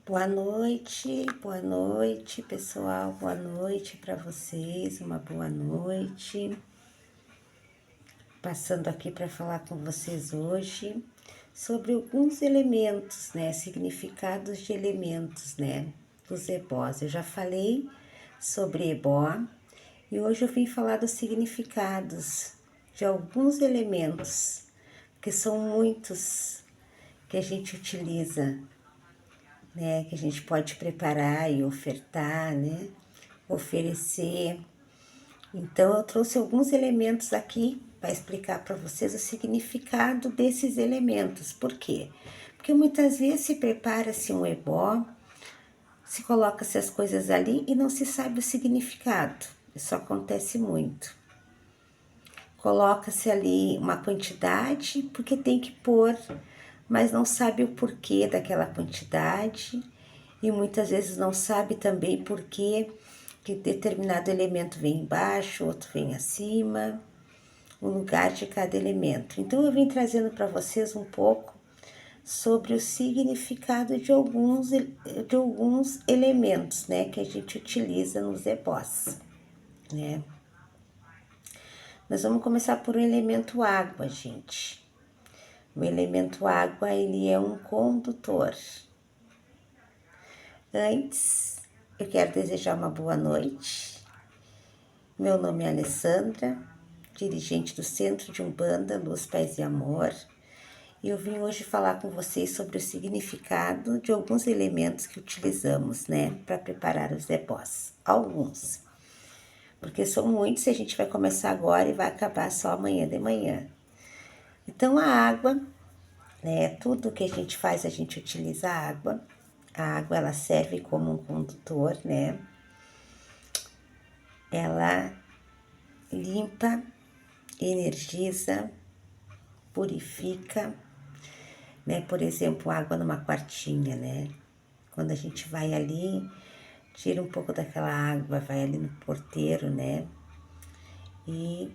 Boa noite, pessoal. Boa noite para vocês. Uma boa noite. Passando aqui para falar com vocês hoje sobre alguns elementos, né? Significados de elementos, né? Dos ebós. Eu já falei sobre ebó e hoje eu vim falar dos significados de alguns elementos, que são muitos que a gente utiliza, né, que a gente pode preparar e ofertar, né, oferecer. Então, eu trouxe alguns elementos aqui para explicar para vocês o significado desses elementos. Por quê? Porque muitas vezes se prepara-se um ebó, se coloca-se as coisas ali e não se sabe o significado. Isso acontece muito. Coloca-se ali uma quantidade porque tem que pôr, mas não sabe o porquê daquela quantidade e muitas vezes não sabe também porquê que determinado elemento vem embaixo, outro vem acima, o lugar de cada elemento. Então eu vim trazendo para vocês um pouco sobre o significado de alguns elementos, né, que a gente utiliza nos ebós, né. Nós vamos começar por o elemento água, gente. O elemento água, ele é um condutor. Antes, eu quero desejar uma boa noite. Meu nome é Alessandra, dirigente do Centro de Umbanda, Luz, Paz e Amor. E eu vim hoje falar com vocês sobre o significado de alguns elementos que utilizamos, né, para preparar os ebós. Alguns. Porque são muitos e a gente vai começar agora e vai acabar só amanhã de manhã. Então, a água, né, tudo que a gente faz, a gente utiliza a água. A água, ela serve como um condutor, né? Ela limpa, energiza, purifica, né? Por exemplo, água numa quartinha, né? Quando a gente vai ali, tira um pouco daquela água, vai ali no porteiro, né? E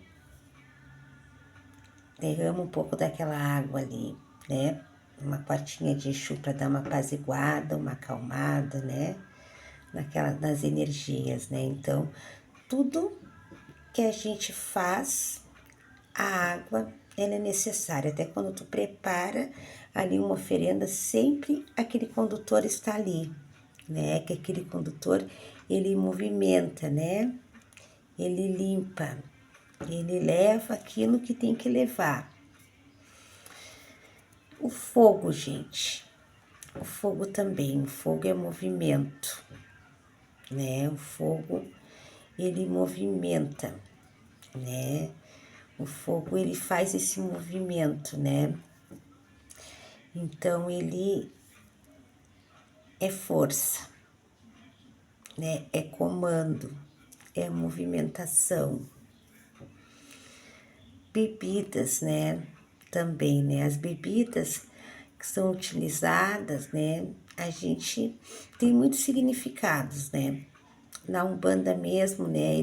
derrama um pouco daquela água ali, né? Uma quartinha de Exu para dar uma apaziguada, uma acalmada, né? Nas energias, né? Então, tudo que a gente faz, a água, ela é necessária. Até quando tu prepara ali uma oferenda, sempre aquele condutor está ali, né? Que aquele condutor, ele movimenta, né? Ele limpa, ele leva aquilo que tem que levar. O fogo, gente, o fogo também, o fogo é movimento, né? O fogo, ele movimenta, né? O fogo, ele faz esse movimento, né? Então, ele é força, né? É comando, é movimentação. Bebidas, né? Também, né? As bebidas que são utilizadas, né? A gente tem muitos significados, né? Na Umbanda mesmo, né?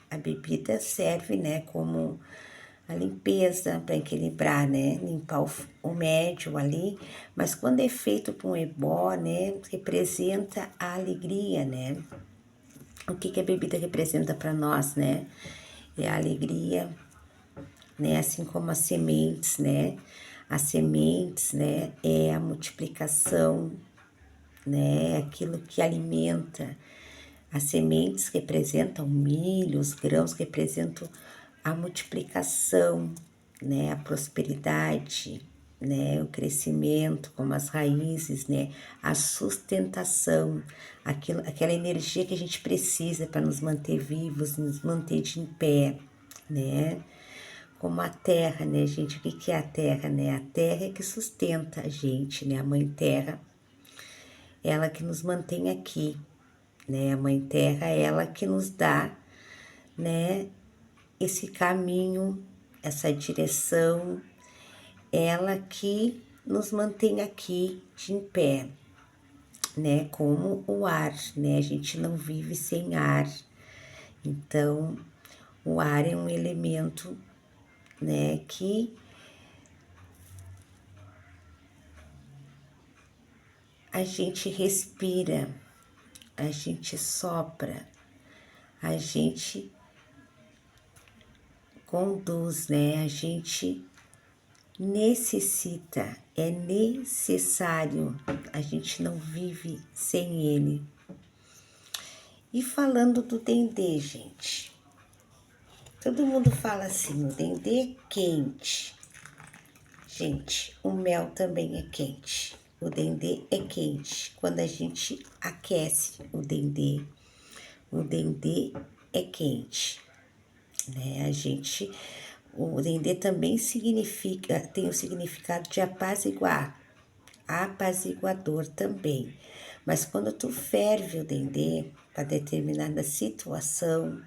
A bebida serve, né? Como a limpeza para equilibrar, né? Limpar o médium ali. Mas quando é feito com ebó, né? Representa a alegria, né? O que a bebida representa para nós, né? É a alegria, né? Assim como as sementes, né? As sementes, né? É a multiplicação, né? Aquilo que alimenta. As sementes representam o milho, os grãos representam a multiplicação, né? A prosperidade, né? O crescimento, como as raízes, né? A sustentação, aquela energia que a gente precisa para nos manter vivos, nos manter de pé, né? Como a terra, né, gente? O que é a terra, né? A terra é que sustenta a gente, né? A mãe terra, ela que nos mantém aqui, né? A mãe terra, ela que nos dá, né? Esse caminho, essa direção, ela que nos mantém aqui de em pé, né? Como o ar, né? A gente não vive sem ar. Então, o ar é um elemento, né? Que a gente respira, a gente sopra, a gente conduz, né? A gente necessita, é necessário, a gente não vive sem ele. E falando do dendê, gente, todo mundo fala assim, o dendê é quente. Gente, o mel também é quente. O dendê é quente. Quando a gente aquece o dendê é quente, né? O dendê também tem o significado de apaziguar, apaziguador também. Mas quando tu ferve o dendê para determinada situação,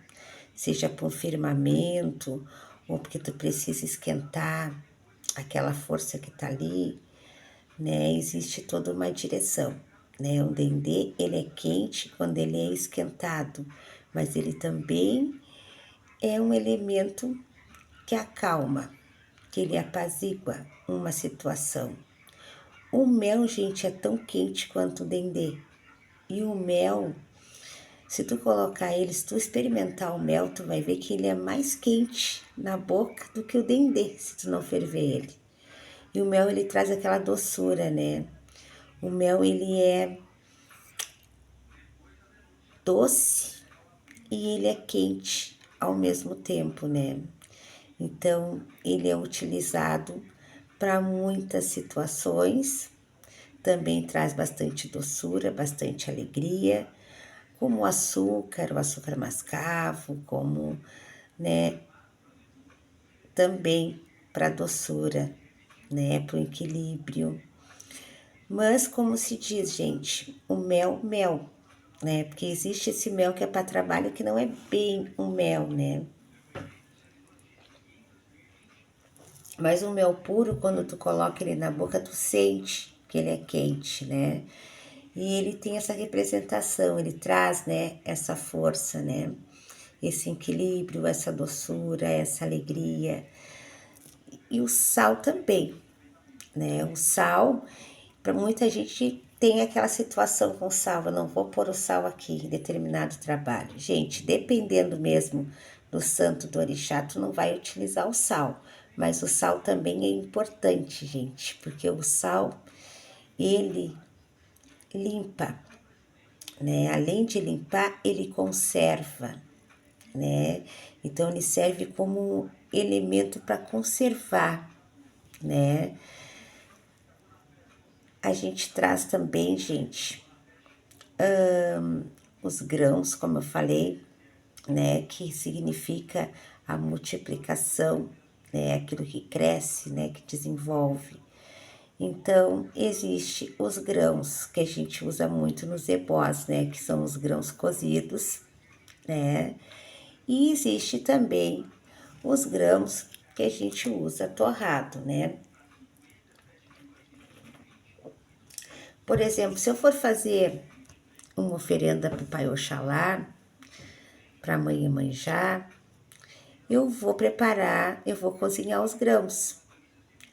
seja para um firmamento ou porque tu precisa esquentar aquela força que tá ali, né? Existe toda uma direção, né? O dendê, ele é quente quando ele é esquentado, mas ele também é um elemento que acalma, que ele apazigua uma situação. O mel, gente, é tão quente quanto o dendê. E o mel, se tu colocar ele, se tu experimentar o mel, tu vai ver que ele é mais quente na boca do que o dendê, se tu não ferver ele. E o mel, ele traz aquela doçura, né? O mel, ele é doce e ele é quente ao mesmo tempo, né? Então, ele é utilizado para muitas situações, também traz bastante doçura, bastante alegria, como o açúcar mascavo, como, né, também para doçura, né, para o equilíbrio. Mas, como se diz, gente, o mel, né, porque existe esse mel que é para trabalho que não é bem um mel, né. Mas o mel puro, quando tu coloca ele na boca, tu sente que ele é quente, né? E ele tem essa representação, ele traz, né, essa força, né? Esse equilíbrio, essa doçura, essa alegria. E o sal também, né? O sal, para muita gente tem aquela situação com sal, eu não vou pôr o sal aqui em determinado trabalho. Gente, dependendo mesmo do santo do orixá, tu não vai utilizar o sal. Mas o sal também é importante, gente, porque o sal, ele limpa, né? Além de limpar, ele conserva, né? Então, ele serve como elemento para conservar, né? A gente traz também, gente, os grãos, como eu falei, né? Que significa a multiplicação, né? Aquilo que cresce, né? Que desenvolve. Então, existe os grãos que a gente usa muito nos ebós, né? Que são os grãos cozidos, né? E existe também os grãos que a gente usa torrado, né? Por exemplo, se eu for fazer uma oferenda para o Pai Oxalá, para a Mãe Iemanjá, eu vou cozinhar os grãos,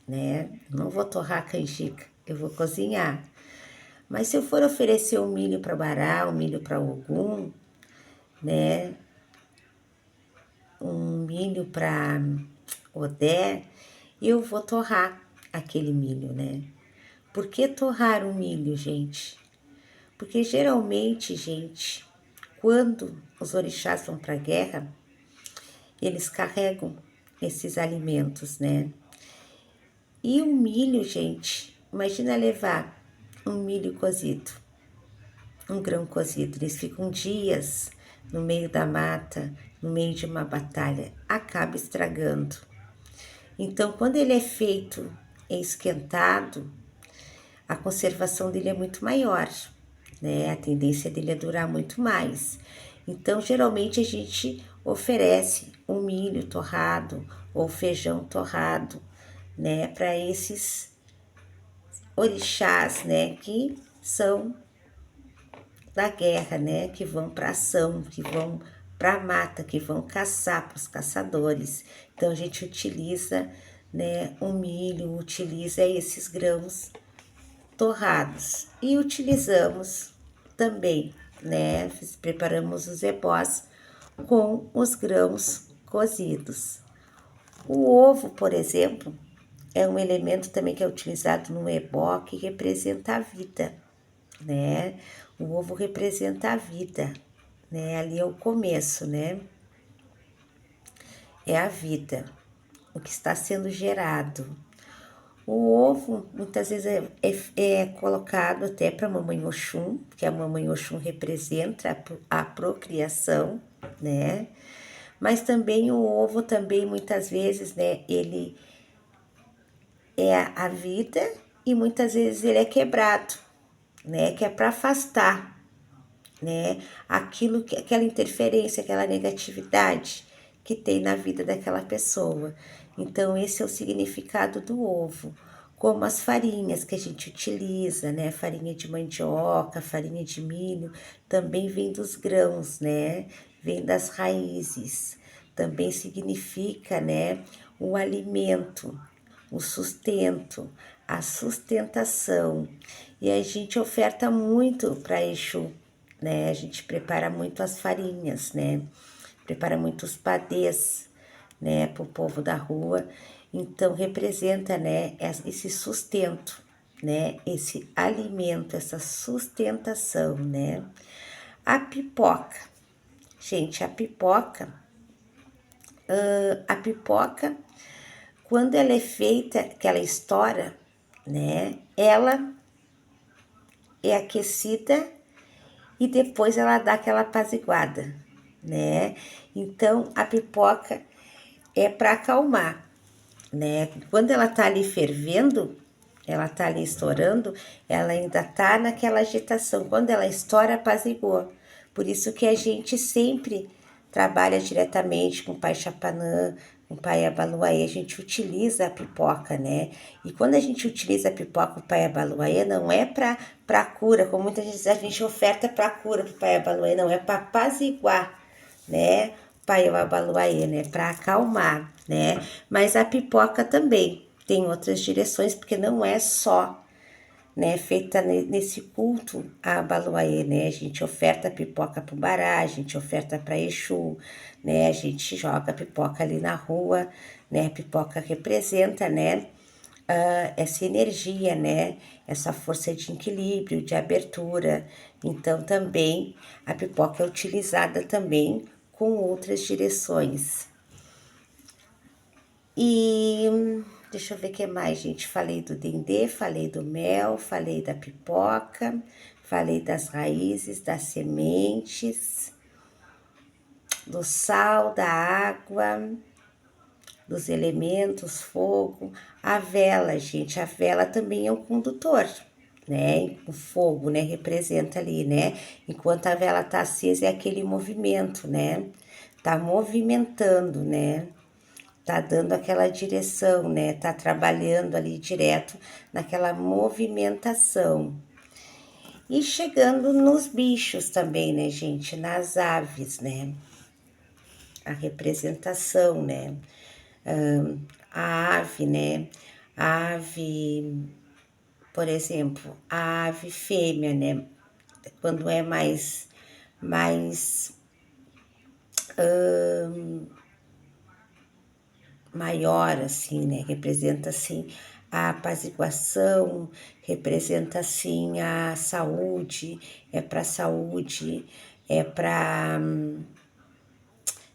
né? Não vou torrar a canjica, eu vou cozinhar. Mas se eu for oferecer o milho para Bará, o milho para Ogum, né? Um milho para Odé, eu vou torrar aquele milho, né? Por que torrar o milho, gente? Porque geralmente, gente, quando os orixás vão para a guerra, eles carregam esses alimentos, né? E o milho, gente, imagina levar um milho cozido, um grão cozido. Eles ficam dias no meio da mata, no meio de uma batalha, acaba estragando. Então, quando ele é feito e esquentado, a conservação dele é muito maior, né? A tendência dele é durar muito mais. Então, geralmente a gente oferece um milho torrado ou feijão torrado, né, para esses orixás, né, que são da guerra, né, que vão para ação, que vão para a mata, que vão caçar para os caçadores. Então a gente utiliza, né, o milho, utiliza esses grãos torrados e utilizamos também, né? Preparamos os ebós com os grãos cozidos. O ovo, por exemplo, é um elemento também que é utilizado no ebó que representa a vida, né? O ovo representa a vida, né? Ali é o começo, né? É a vida, o que está sendo gerado. O ovo, muitas vezes, é colocado até para a Mamãe Oxum, que a Mamãe Oxum representa a procriação, né? Mas também o ovo, também, muitas vezes, né? Ele é a vida e muitas vezes ele é quebrado, né? Que é para afastar, né? Aquela interferência, aquela negatividade que tem na vida daquela pessoa. Então, esse é o significado do ovo. Como as farinhas que a gente utiliza, né? Farinha de mandioca, farinha de milho, também vem dos grãos, né? Vem das raízes. Também significa, né? O alimento, o sustento, a sustentação. E a gente oferta muito para Exu, né? A gente prepara muito as farinhas, né? Prepara muito os padês, né? Para o povo da rua. Então, representa, né? Esse sustento, né? Esse alimento, essa sustentação, né? A pipoca. Gente, a pipoca, quando ela é feita, que ela estoura, né? Ela é aquecida e depois ela dá aquela apaziguada, né? Então, a pipoca é para acalmar, né? Quando ela tá ali fervendo, ela tá ali estourando, ela ainda tá naquela agitação. Quando ela estoura, apazigou. Por isso que a gente sempre trabalha diretamente com o Pai Chapanã, com o Pai Abaluaê, a gente utiliza a pipoca, né? E quando a gente utiliza a pipoca, o Pai Abaluaê, não é para cura, como muita gente diz, a gente oferta para cura pro Pai Abaluaê, não, é para apaziguar, né? Pai Abaluaê, né? Para acalmar, né? Mas a pipoca também tem outras direções, porque não é só, né, feita nesse culto a Abaluaê, né? A gente oferta pipoca pro Bará, a gente oferta para Exu, né? A gente joga pipoca ali na rua, né? A pipoca representa, né? Essa energia, né? Essa força de equilíbrio, de abertura. Então, também a pipoca é utilizada também com outras direções. E deixa eu ver o que mais, gente. Falei do dendê, falei do mel, falei da pipoca, falei das raízes, das sementes, do sal, da água, dos elementos, fogo. A vela, gente, a vela também é um condutor, né? O fogo, né? Representa ali, né? Enquanto a vela tá acesa, é aquele movimento, né? Tá movimentando, né? Tá dando aquela direção, né? Tá trabalhando ali direto naquela movimentação. E chegando nos bichos também, né, gente? Nas aves, né? A representação, né? A ave, né? A ave, por exemplo, a ave fêmea, né? Quando é mais maior, assim, né? Representa, assim, a apaziguação, representa, assim, a saúde, é para saúde, é para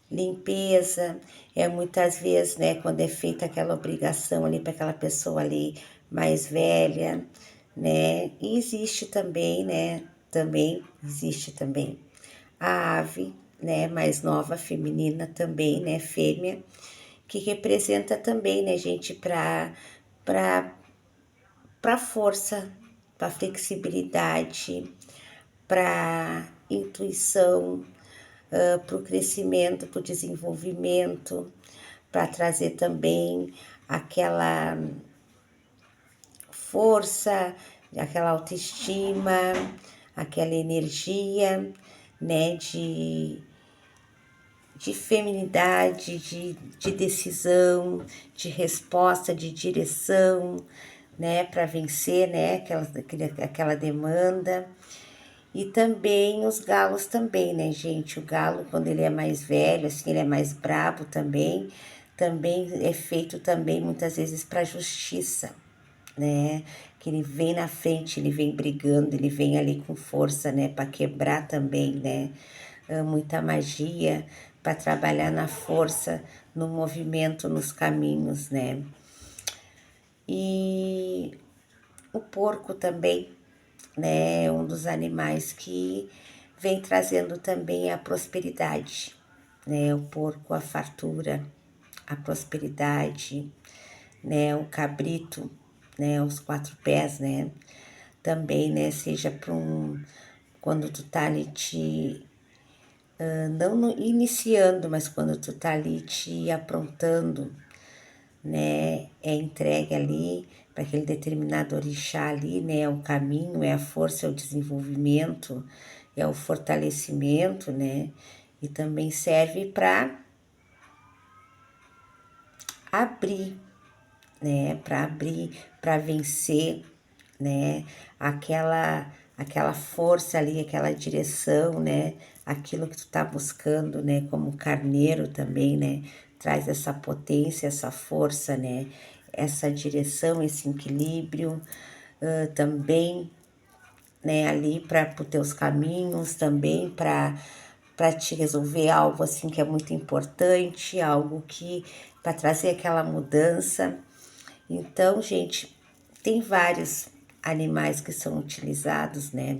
limpeza, é muitas vezes, né, quando é feita aquela obrigação ali para aquela pessoa ali mais velha, né? E existe também, né? Também existe também a ave, né, mais nova, feminina também, né, fêmea, que representa também, né, gente, para força, para flexibilidade, para intuição, para o crescimento, para o desenvolvimento, para trazer também aquela força, aquela autoestima, aquela energia, né, de feminidade, de decisão, de resposta, de direção, né, para vencer, né, aquela demanda. E também os galos também, né, gente? O galo, quando ele é mais velho, assim, ele é mais brabo também é feito também muitas vezes para justiça, né? Que ele vem na frente, ele vem brigando, ele vem ali com força, né, para quebrar também, né? Muita magia para trabalhar na força, no movimento, nos caminhos, né? E o porco também, né, é um dos animais que vem trazendo também a prosperidade, né? O porco, a fartura, a prosperidade, né? O cabrito, né? Os 4 pés, né? Também, né? Seja para quando tu tá ali não iniciando, mas quando tu tá ali te aprontando, né? É entregue ali para aquele determinado orixá ali, né? É o caminho, é a força, é o desenvolvimento, é o fortalecimento, né? E também serve para abrir, né? Para abrir, para vencer, né? Aquela força ali, aquela direção, né? Aquilo que tu tá buscando, né? Como carneiro também, né? Traz essa potência, essa força, né? Essa direção, esse equilíbrio, também, né? Ali para os teus caminhos, também para te resolver algo assim que é muito importante, algo que para trazer aquela mudança. Então, gente, tem vários animais que são utilizados, né?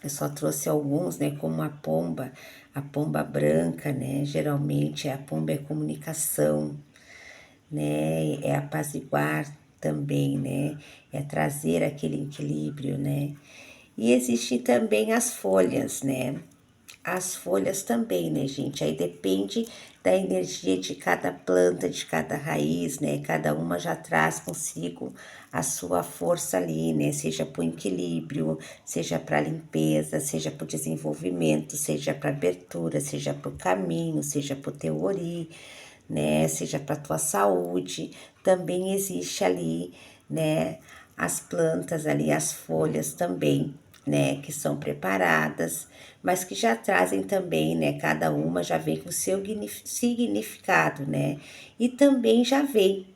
Eu só trouxe alguns, né? Como a pomba branca, né? Geralmente a pomba é comunicação, né? É apaziguar também, né? É trazer aquele equilíbrio, né? E existem também as folhas, né? As folhas também, né, gente? Aí depende da energia de cada planta, de cada raiz, né? Cada uma já traz consigo a sua força ali, né? Seja para o equilíbrio, seja para limpeza, seja para o desenvolvimento, seja para abertura, seja para o caminho, seja para o teu ori, né? Seja para tua saúde. Também existe ali, né? As plantas ali, as folhas também, né, que são preparadas, mas que já trazem também, né, cada uma já vem com seu significado, né, e também já vem,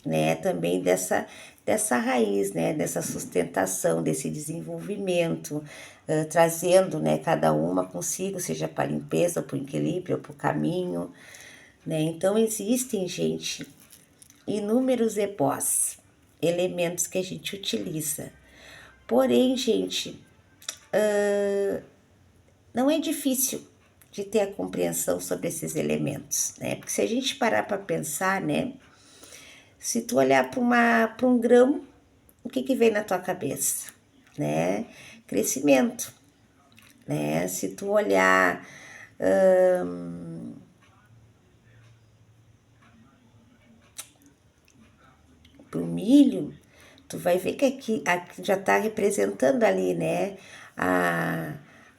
né, também dessa raiz, né, dessa sustentação, desse desenvolvimento, trazendo, né, cada uma consigo, seja para limpeza, para o equilíbrio, para o caminho, né, então existem, gente, inúmeros ebós, elementos que a gente utiliza. Porém, gente, não é difícil de ter a compreensão sobre esses elementos, né? Porque se a gente parar para pensar, né? Se tu olhar para um grão, o que vem na tua cabeça, né? Crescimento, né? Se tu olhar para o milho, tu vai ver que aqui já está representando ali, né?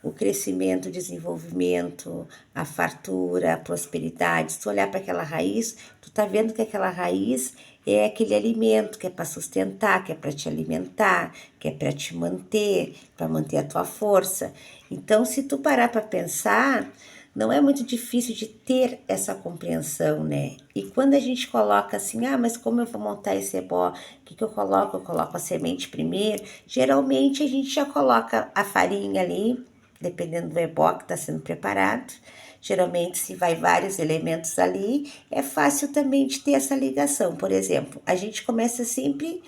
O crescimento, o desenvolvimento, a fartura, a prosperidade. Se tu olhar para aquela raiz, tu tá vendo que aquela raiz é aquele alimento que é para sustentar, que é para te alimentar, que é para te manter, para manter a tua força. Então, se tu parar para pensar, não é muito difícil de ter essa compreensão, né? E quando a gente coloca assim, mas como eu vou montar esse ebó? O que eu coloco? Eu coloco a semente primeiro. Geralmente a gente já coloca a farinha ali, dependendo do ebó que está sendo preparado. Geralmente, se vai vários elementos ali, é fácil também de ter essa ligação. Por exemplo, a gente começa sempre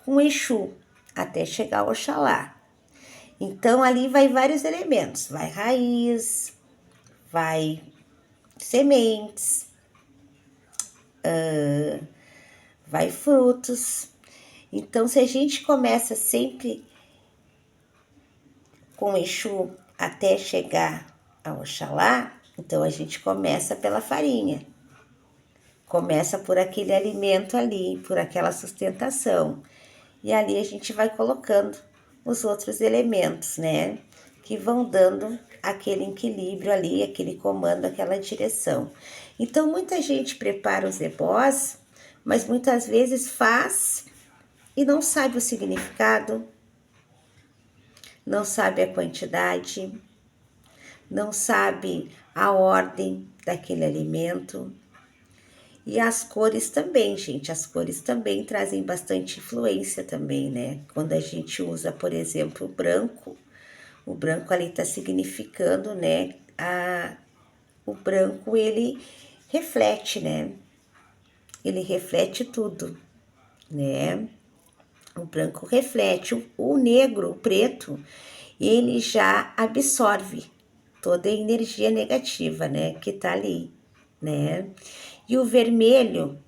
com Exu, até chegar ao Oxalá. Então, ali vai vários elementos. Vai raiz, vai sementes, vai frutos. Então, se a gente começa sempre com Exu até chegar ao Oxalá, então a gente começa pela farinha. Começa por aquele alimento ali, por aquela sustentação. E ali a gente vai colocando os outros elementos, né? Que vão dando aquele equilíbrio ali, aquele comando, aquela direção. Então, muita gente prepara os ebós, mas muitas vezes faz e não sabe o significado, não sabe a quantidade, não sabe a ordem daquele alimento. E as cores também, gente, as cores também trazem bastante influência também, né? Quando a gente usa, por exemplo, o branco ali tá significando, né? O branco, ele reflete, né? Ele reflete tudo, né? O branco reflete, o negro, o preto, ele já absorve toda a energia negativa, né, que tá ali, né? E o vermelho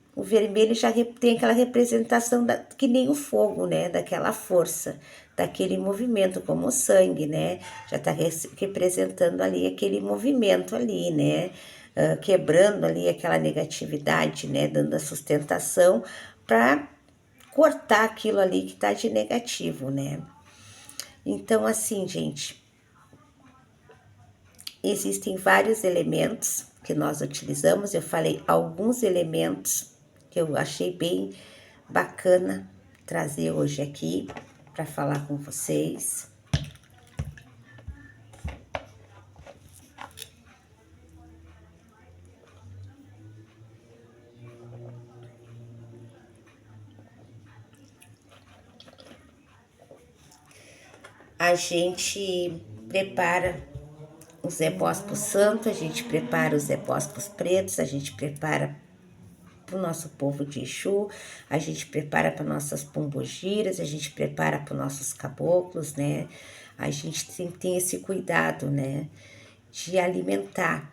já tem aquela representação que nem o fogo, né, daquela força, daquele movimento, como o sangue, né? Já tá representando ali aquele movimento ali, né? Quebrando ali aquela negatividade, né? Dando a sustentação para cortar aquilo ali que tá de negativo, né? Então, assim, gente, existem vários elementos que nós utilizamos. Eu falei alguns elementos que eu achei bem bacana trazer hoje aqui para falar com vocês. A gente prepara os ebóspos santos, a gente prepara os ebóspos pretos, a gente prepara para o nosso povo de Exu, a gente prepara para nossas pombogiras, a gente prepara para os nossos caboclos, né? A gente tem esse cuidado, né? De alimentar,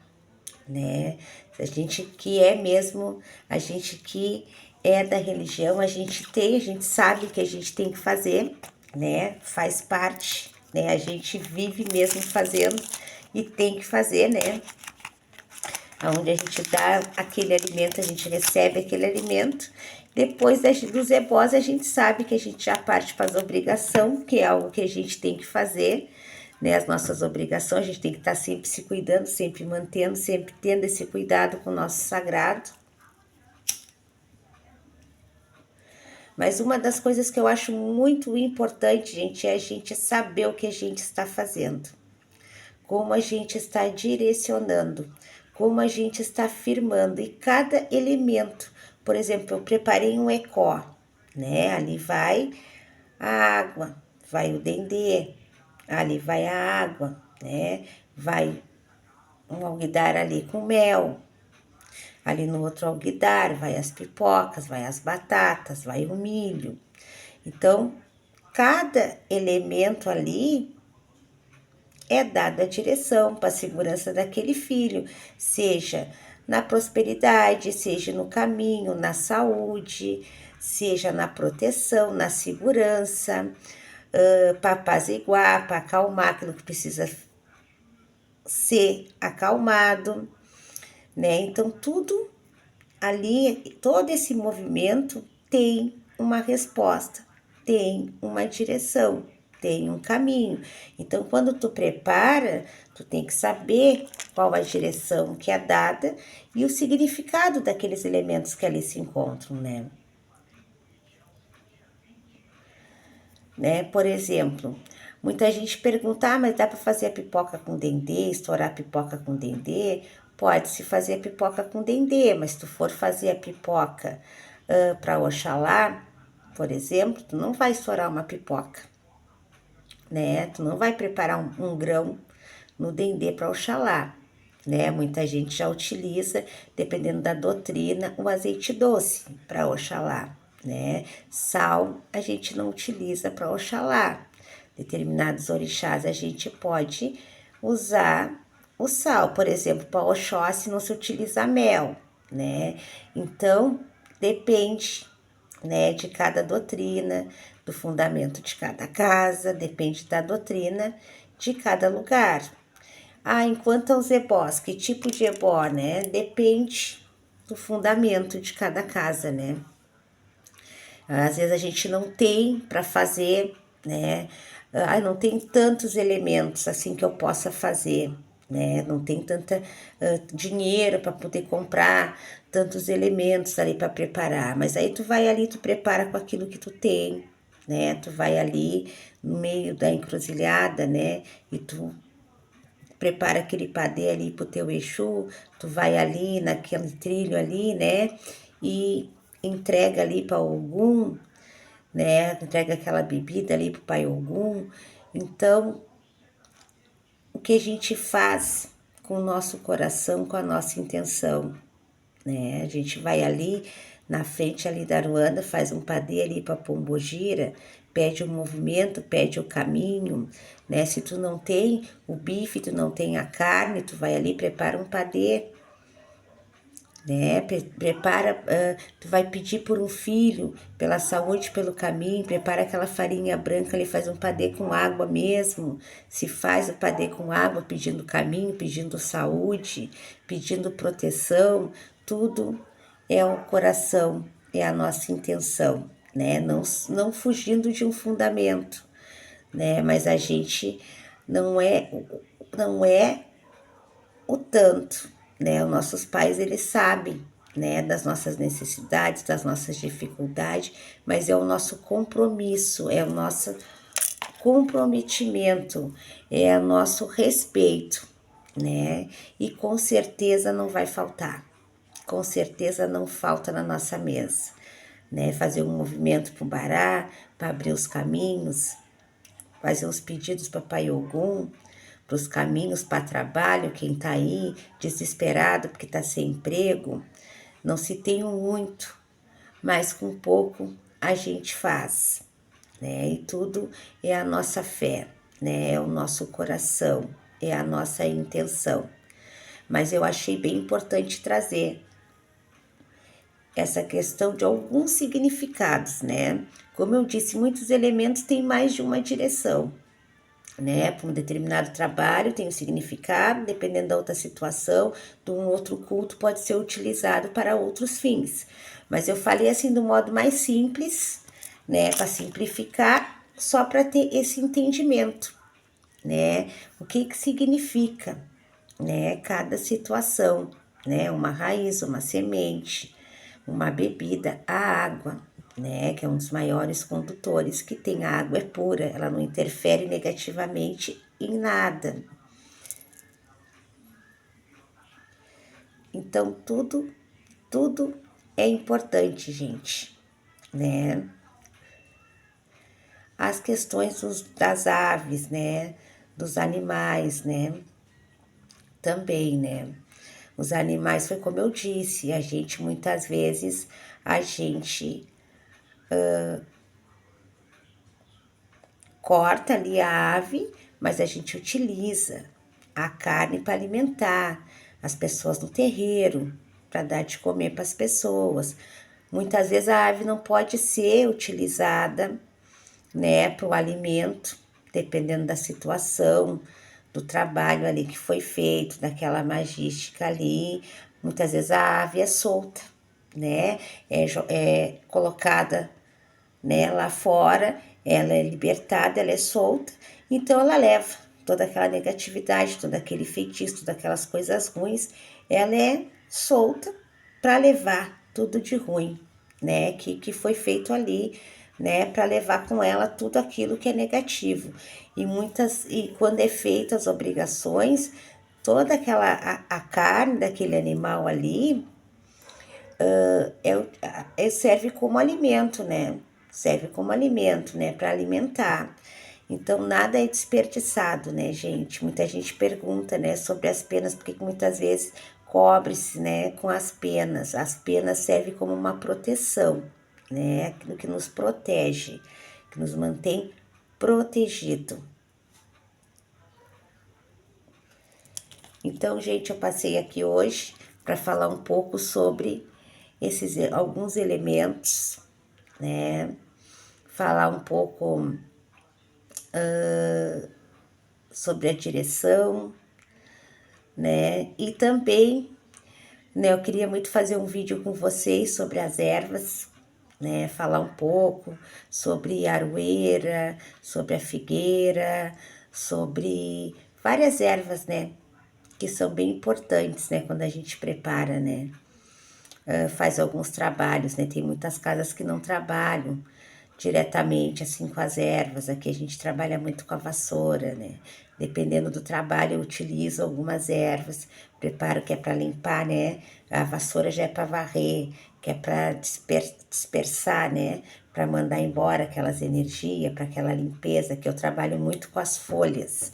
né? A gente que é mesmo, a gente que é da religião, a gente sabe que a gente tem que fazer, né? Faz parte, né? A gente vive mesmo fazendo e tem que fazer, né? Onde a gente dá aquele alimento, a gente recebe aquele alimento. Depois dos ebós, a gente sabe que a gente já parte para as obrigações, que é algo que a gente tem que fazer, né? As nossas obrigações, a gente tem que estar sempre se cuidando, sempre mantendo, sempre tendo esse cuidado com o nosso sagrado. Mas uma das coisas que eu acho muito importante, gente, é a gente saber o que a gente está fazendo, como a gente está direcionando, como a gente está firmando e cada elemento. Por exemplo, eu preparei um ecó, né? Ali vai a água, vai o dendê, ali vai a água, né? Vai um alguidar ali com mel, ali no outro alguidar vai as pipocas, vai as batatas, vai o milho. Então, cada elemento ali é dada a direção para a segurança daquele filho, seja na prosperidade, seja no caminho, na saúde, seja na proteção, na segurança, para apaziguar, para acalmar aquilo que precisa ser acalmado, né? Então, tudo ali, todo esse movimento tem uma resposta, tem uma direção, tem um caminho. Então, quando tu prepara, tu tem que saber qual a direção que é dada e o significado daqueles elementos que ali se encontram, né? Por exemplo, muita gente pergunta, mas dá para fazer a pipoca com dendê, estourar a pipoca com dendê? Pode-se fazer a pipoca com dendê, mas se tu for fazer a pipoca para Oxalá, por exemplo, tu não vai estourar uma pipoca, né? Tu não vai preparar um grão no dendê para Oxalá, né? Muita gente já utiliza, dependendo da doutrina, o azeite doce para Oxalá, né? Sal a gente não utiliza para Oxalá. Determinados orixás a gente pode usar o sal, por exemplo, para Oxóssi não se utiliza mel, né? Então, depende, né, de cada doutrina, do fundamento de cada casa, depende da doutrina de cada lugar. Enquanto aos ebós, que tipo de ebó, né? Depende do fundamento de cada casa, né? Às vezes a gente não tem para fazer, né? Não tem tantos elementos assim que eu possa fazer, né? Não tem tanta dinheiro para poder comprar tantos elementos ali para preparar, mas aí tu vai ali, tu prepara com aquilo que tu tem, né? Tu vai ali no meio da encruzilhada, né? E tu prepara aquele padê ali pro teu Exu, tu vai ali naquele trilho ali, né? E entrega ali para Ogum, né? Entrega aquela bebida ali pro Pai Ogum. Então, o que a gente faz com o nosso coração, com a nossa intenção, né? A gente vai ali na frente ali da Aruanda, faz um padê ali para Pombogira, pede o movimento, pede o caminho, né? Se tu não tem o bife, tu não tem a carne, tu vai ali, prepara um padê, né? Prepara, tu vai pedir por um filho, pela saúde, pelo caminho, prepara aquela farinha branca ali, faz um padê com água mesmo, se faz o padê com água, pedindo caminho, pedindo saúde, pedindo proteção, tudo é o coração, é a nossa intenção, né? Não fugindo de um fundamento, né? Mas a gente não é o tanto, né? Os nossos pais, eles sabem, né, das nossas necessidades, das nossas dificuldades, mas é o nosso compromisso, é o nosso comprometimento, é o nosso respeito, né? E com certeza não vai faltar, com certeza não falta na nossa mesa, né? Fazer um movimento para o Bará, para abrir os caminhos, fazer os pedidos para Pai Ogum, para os caminhos para trabalho, quem está aí desesperado porque está sem emprego, não se tem muito, mas com pouco a gente faz, né? E tudo é a nossa fé, né? É o nosso coração, é a nossa intenção. Mas eu achei bem importante trazer essa questão de alguns significados, né? Como eu disse, muitos elementos têm mais de uma direção, né? Para um determinado trabalho tem um significado, dependendo da outra situação, de um outro culto pode ser utilizado para outros fins. Mas eu falei assim do modo mais simples, né? Para simplificar, só para ter esse entendimento, né? O que significa, né? Cada situação, né? Uma raiz, uma semente, uma bebida, a água, né, que é um dos maiores condutores que tem. A água é pura, ela não interfere negativamente em nada. Então tudo é importante, gente, né? As questões das aves, né, dos animais, né? Também, né? Os animais, foi como eu disse, a gente muitas vezes a gente corta ali a ave, mas a gente utiliza a carne para alimentar as pessoas no terreiro, para dar de comer para as pessoas. Muitas vezes a ave não pode ser utilizada, né, para o alimento, dependendo da situação, do trabalho ali que foi feito, daquela magística ali. Muitas vezes a ave é solta, né, é colocada, né, lá fora, ela é libertada, ela é solta, então ela leva toda aquela negatividade, todo aquele feitiço, todas aquelas coisas ruins, ela é solta para levar tudo de ruim, né, que foi feito ali, né, para levar com ela tudo aquilo que é negativo. E quando é feita as obrigações, toda aquela a carne daquele animal ali serve como alimento, né? Serve como alimento, né? Para alimentar. Então, nada é desperdiçado, né, gente? Muita gente pergunta, né, sobre as penas, porque muitas vezes cobre-se, né, com as penas. As penas servem como uma proteção, né? Aquilo que nos protege, que nos mantém protegido. Então, gente, eu passei aqui hoje para falar um pouco sobre alguns elementos, né? Falar um pouco sobre a direção, né? E também, né, eu queria muito fazer um vídeo com vocês sobre as ervas, né? Falar um pouco sobre a aroeira, sobre a figueira, sobre várias ervas, né? que são bem importantes, né, quando a gente prepara, né, faz alguns trabalhos, né, tem muitas casas que não trabalham diretamente, assim, com as ervas, aqui a gente trabalha muito com a vassoura, né, dependendo do trabalho eu utilizo algumas ervas, preparo que é para limpar, né, a vassoura já é para varrer, que é para dispersar, né, para mandar embora aquelas energias, para aquela limpeza, que eu trabalho muito com as folhas,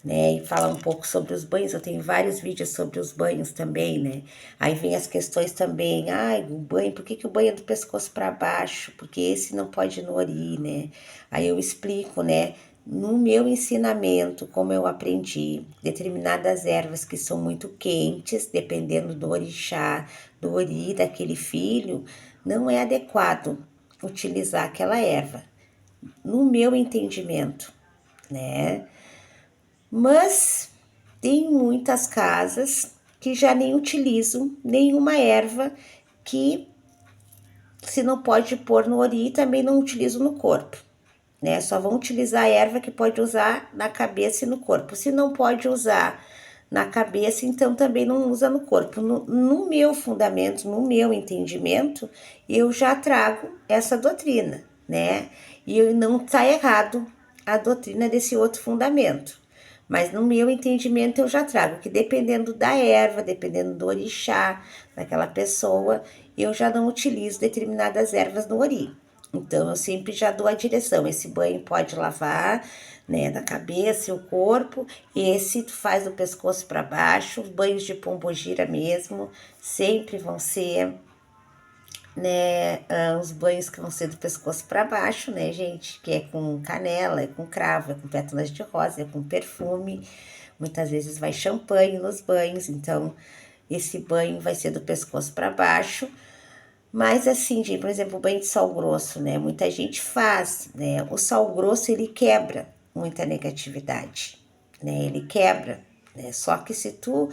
né, e falar um pouco sobre os banhos, eu tenho vários vídeos sobre os banhos também, né, aí vem as questões também, o banho, por que o banho é do pescoço para baixo, porque esse não pode ir no ori, né, aí eu explico, né, no meu ensinamento, como eu aprendi, determinadas ervas que são muito quentes, dependendo do orixá, do ori daquele filho, não é adequado utilizar aquela erva, no meu entendimento, né, mas tem muitas casas que já nem utilizam nenhuma erva que se não pode pôr no ori também não utilizam no corpo, né? Só vão utilizar a erva que pode usar na cabeça e no corpo. Se não pode usar na cabeça, então também não usa no corpo. No meu fundamento, no meu entendimento, eu já trago essa doutrina, né? E não está errado a doutrina desse outro fundamento. Mas no meu entendimento eu já trago que dependendo da erva, dependendo do orixá, daquela pessoa, eu já não utilizo determinadas ervas no ori. Então eu sempre já dou a direção, esse banho pode lavar, né, da cabeça e o corpo, esse tu faz do pescoço para baixo, os banhos de pombogira mesmo, sempre vão ser, né, os banhos que vão ser do pescoço para baixo, né, gente, que é com canela, é com cravo, é com pétalas de rosa, é com perfume, muitas vezes vai champanhe nos banhos, então esse banho vai ser do pescoço para baixo, mas assim, gente, por exemplo, o banho de sal grosso, né, muita gente faz, né, o sal grosso ele quebra muita negatividade, né, ele quebra, né, só que se tu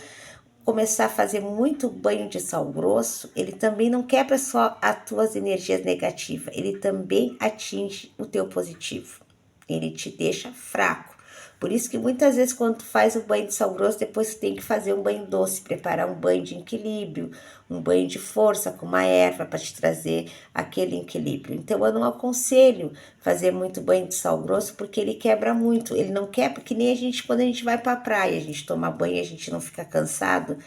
começar a fazer muito banho de sal grosso, ele também não quebra só as tuas energias negativas, ele também atinge o teu positivo. Ele te deixa fraco. Por isso que muitas vezes quando tu faz o banho de sal grosso, depois tu tem que fazer um banho doce, preparar um banho de equilíbrio, um banho de força com uma erva para te trazer aquele equilíbrio. Então eu não aconselho fazer muito banho de sal grosso porque ele quebra muito. Ele não quebra, que nem a gente quando a gente vai para a praia, a gente toma banho, a gente não fica cansado,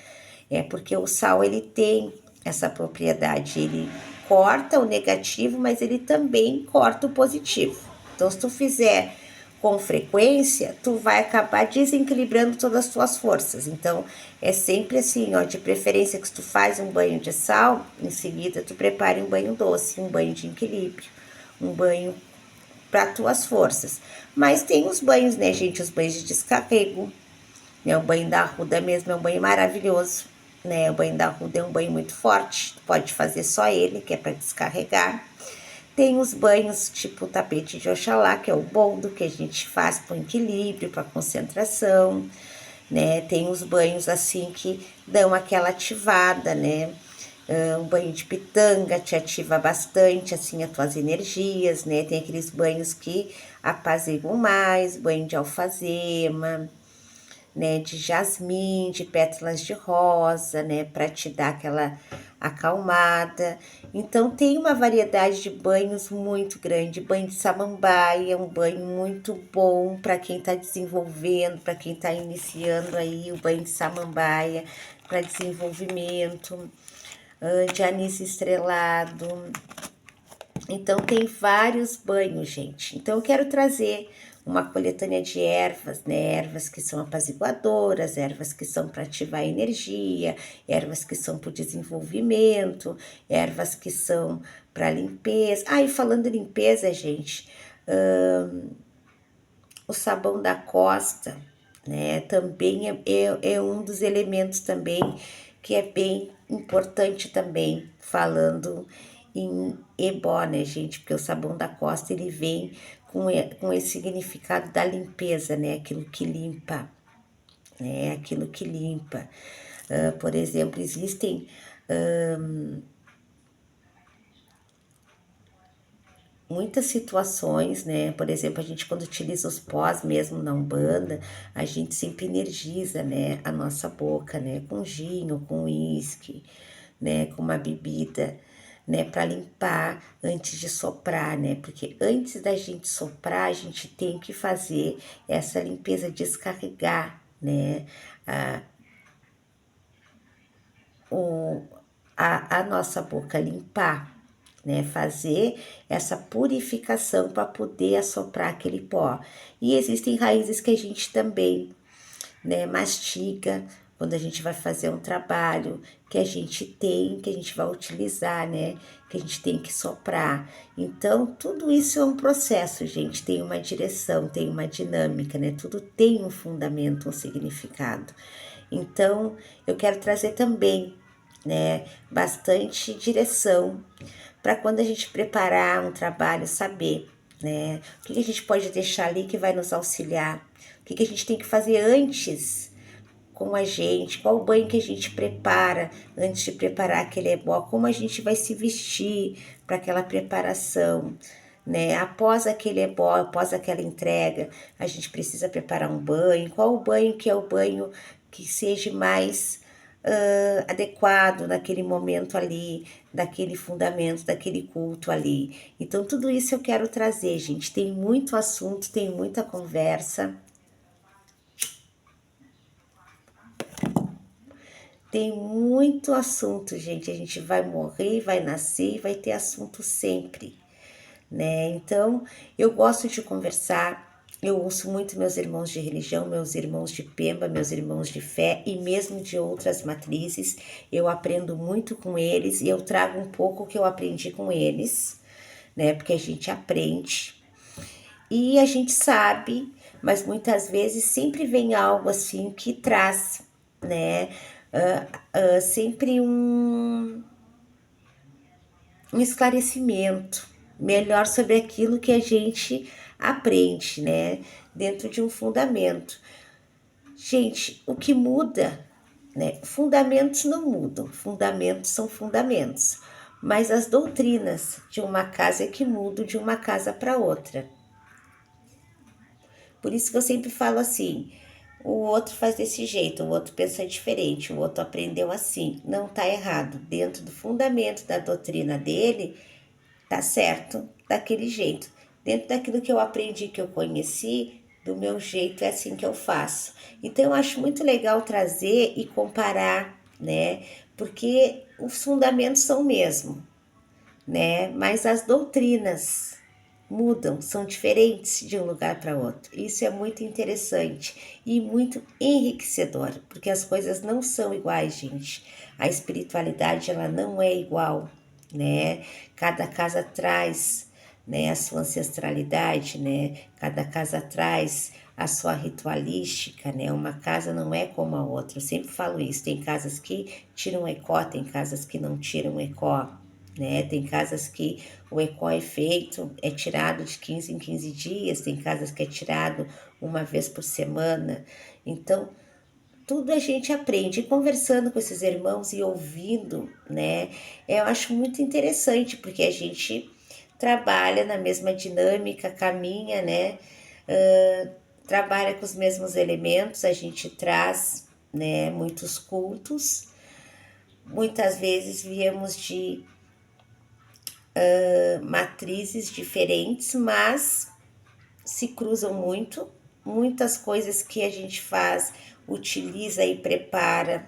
é porque o sal ele tem essa propriedade, ele corta o negativo, mas ele também corta o positivo. Então se tu fizer com frequência, tu vai acabar desequilibrando todas as tuas forças. Então, é sempre assim, ó, de preferência que se tu faz um banho de sal, em seguida tu prepare um banho doce, um banho de equilíbrio, um banho para tuas forças. Mas tem os banhos, né, gente, os banhos de descarrego, né, o banho da arruda mesmo é um banho maravilhoso, né, o banho da arruda é um banho muito forte, tu pode fazer só ele, que é para descarregar. Tem os banhos tipo tapete de Oxalá, que é o boldo que a gente faz para o equilíbrio, para concentração, né? Tem os banhos assim que dão aquela ativada, né? Um banho de pitanga te ativa bastante assim as tuas energias, né? Tem aqueles banhos que apaziguam mais, banho de alfazema, né, de jasmim, de pétalas de rosa, né, para te dar aquela acalmada. Então tem uma variedade de banhos muito grande. Banho de samambaia é um banho muito bom para quem está desenvolvendo, para quem está iniciando aí o banho de samambaia para desenvolvimento, de anis estrelado. Então tem vários banhos, gente. Então eu quero trazer uma coletânea de ervas, né? Ervas que são apaziguadoras, ervas que são para ativar a energia, ervas que são para o desenvolvimento, ervas que são para limpeza. E falando em limpeza, gente, o sabão da costa, né? Também é um dos elementos também que é bem importante também, falando em ebó, né, gente? Porque o sabão da costa, ele vem com esse significado da limpeza, né? Aquilo que limpa, né? Aquilo que limpa. Por exemplo, existem muitas situações, né? Por exemplo, a gente quando utiliza os pós mesmo na Umbanda, a gente sempre energiza, né, a nossa boca, né, com gin ou com uísque, né, com uma bebida, né, para limpar antes de soprar, né? Porque antes da gente soprar, a gente tem que fazer essa limpeza, descarregar, né, a, o, a nossa boca, limpar, né? Fazer essa purificação para poder assoprar aquele pó. E existem raízes que a gente também, né, mastiga quando a gente vai fazer um trabalho que a gente tem, que a gente vai utilizar, né, que a gente tem que soprar. Então, tudo isso é um processo, gente, tem uma direção, tem uma dinâmica, né? Tudo tem um fundamento, um significado. Então, eu quero trazer também, né, bastante direção para quando a gente preparar um trabalho, saber, né, o que a gente pode deixar ali que vai nos auxiliar, o que a gente tem que fazer antes com a gente, qual o banho que a gente prepara antes de preparar aquele ebó, como a gente vai se vestir para aquela preparação, né? Após aquele ebó, após aquela entrega, a gente precisa preparar um banho. Qual o banho que é o banho que seja mais adequado naquele momento ali, daquele fundamento, daquele culto ali. Então, tudo isso eu quero trazer, gente. Tem muito assunto, tem muita conversa. Tem muito assunto, gente. A gente vai morrer, vai nascer e vai ter assunto sempre, né? Então, eu gosto de conversar. Eu ouço muito meus irmãos de religião, meus irmãos de Pemba, meus irmãos de fé e mesmo de outras matrizes. Eu aprendo muito com eles e eu trago um pouco o que eu aprendi com eles, né? Porque a gente aprende e a gente sabe, mas muitas vezes sempre vem algo assim que traz, né? Sempre um esclarecimento melhor sobre aquilo que a gente aprende, né? Dentro de um fundamento. Gente, o que muda, né? Fundamentos não mudam, fundamentos são fundamentos. Mas as doutrinas de uma casa é que mudam de uma casa para outra. Por isso que eu sempre falo assim: o outro faz desse jeito, o outro pensa diferente, o outro aprendeu assim. Não tá errado. Dentro do fundamento da doutrina dele, tá certo daquele jeito. Dentro daquilo que eu aprendi, que eu conheci, do meu jeito é assim que eu faço. Então eu acho muito legal trazer e comparar, né? Porque os fundamentos são o mesmo, né? Mas as doutrinas mudam, são diferentes de um lugar para outro. Isso é muito interessante e muito enriquecedor, porque as coisas não são iguais, gente. A espiritualidade ela não é igual, né? Cada casa traz, né, a sua ancestralidade, né? Cada casa traz a sua ritualística, né? Uma casa não é como a outra. Eu sempre falo isso. Tem casas que tiram ecó, tem casas que não tiram ecó, né? Tem casas que o ecó é feito, é tirado de 15 em 15 dias, tem casas que é tirado uma vez por semana. Então, tudo a gente aprende. E conversando com esses irmãos e ouvindo, né? Eu acho muito interessante, porque a gente trabalha na mesma dinâmica, caminha, né? Trabalha com os mesmos elementos, a gente traz, né, muitos cultos. Muitas vezes viemos de matrizes diferentes, mas se cruzam muito. Muitas coisas que a gente faz, utiliza e prepara,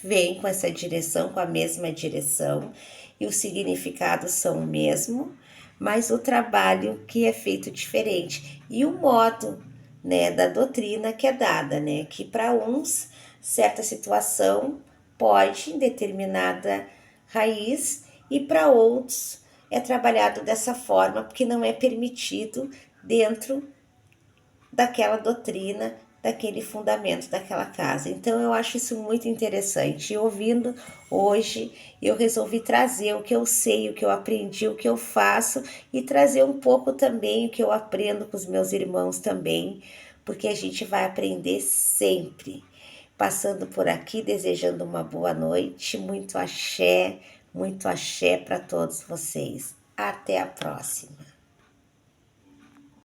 vem com essa direção, com a mesma direção, e os significados são o mesmo, mas o trabalho que é feito diferente. E o modo, né, da doutrina que é dada, né, que para uns, certa situação pode, em determinada raiz, e para outros é trabalhado dessa forma, porque não é permitido dentro daquela doutrina, daquele fundamento daquela casa. Então eu acho isso muito interessante. E ouvindo hoje, eu resolvi trazer o que eu sei, o que eu aprendi, o que eu faço e trazer um pouco também o que eu aprendo com os meus irmãos também, porque a gente vai aprender sempre. Passando por aqui, desejando uma boa noite, muito axé para todos vocês. Até a próxima.